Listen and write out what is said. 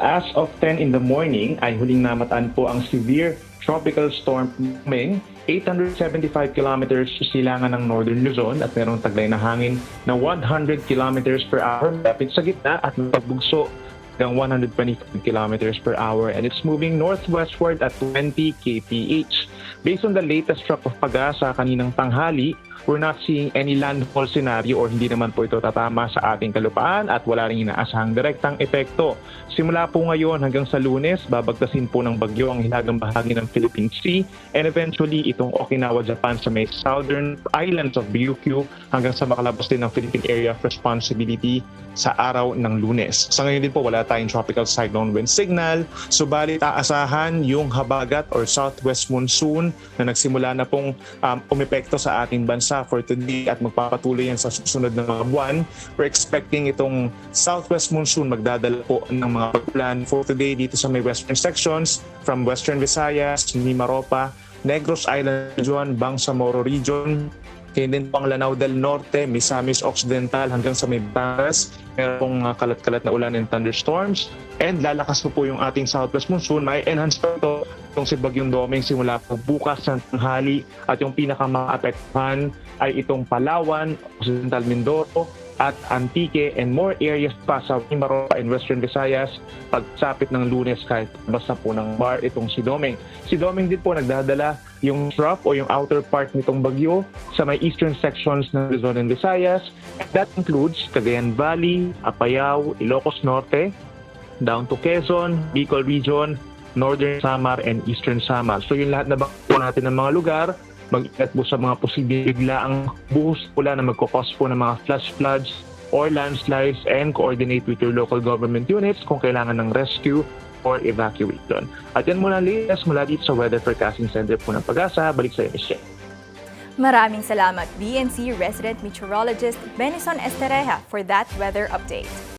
As of 10 in the morning ay huling namataan po ang severe tropical storm Ming, 875 kilometers silangan ng Northern Luzon at merong taglay na hangin na 100 kilometers per hour malapit sa gitna at pagbugso hanggang 125 kilometers per hour, and it's moving northwestward at 20 kph. Based on the latest drop of pag-asa kaninang tanghali, we're not seeing any landfall scenario or hindi naman po ito tatama sa ating kalupaan at wala rin inaasahang direktang epekto. Simula po ngayon hanggang sa Lunes, babagtasin po ng bagyo ang hilagang bahagi ng Philippine Sea and eventually itong Okinawa, Japan sa may southern islands of Ryukyu hanggang sa makalabas din ng Philippine Area of Responsibility sa araw ng Lunes. Sa ngayon din po wala tayong tropical cyclone wind signal, subalit aasahan yung habagat or southwest monsoon na nagsimula na pong umepekto sa ating bansa for today at magpapatuloy yan sa susunod na mga buwan. We're expecting itong southwest monsoon magdadala po ng mga pagpulan for today dito sa may western sections from Western Visayas, Mimaropa, Negros Island region, Bangsamoro region, kaya din pang Lanao del Norte, Misamis Occidental hanggang sa may Batangas. Merong kalat-kalat na ulan and thunderstorms. And lalakas po yung ating southwest monsoon. May enhance pa ito itong si Bagyong Doming simula po bukas ng tanghali. At yung pinaka-maapektuhan ay itong Palawan, Occidental Mindoro, at Antique and more areas pa sa Mimaropa and Western Visayas pagsapit ng Lunes kahit basta po ng bar itong si Doming. Si Doming din po nagdadala yung trough o yung outer part nitong bagyo sa may eastern sections ng Luzon and Visayas. That includes Cagayan Valley, Apayao, Ilocos Norte, down to Quezon, Bicol Region, Northern Samar and Eastern Samar. So yung lahat na po natin ng mga lugar, mag-ingat po sa mga posibleng biglaang buhos pula na magkakos po ng mga flash floods or landslides and coordinate with your local government units kung kailangan ng rescue or evacuation. At yan muna latest mula dito sa Weather Forecasting Center po ng Pag-asa. Balik sa iyo, Michelle. Maraming salamat, BNC Resident Meteorologist Benison Estereja, for that weather update.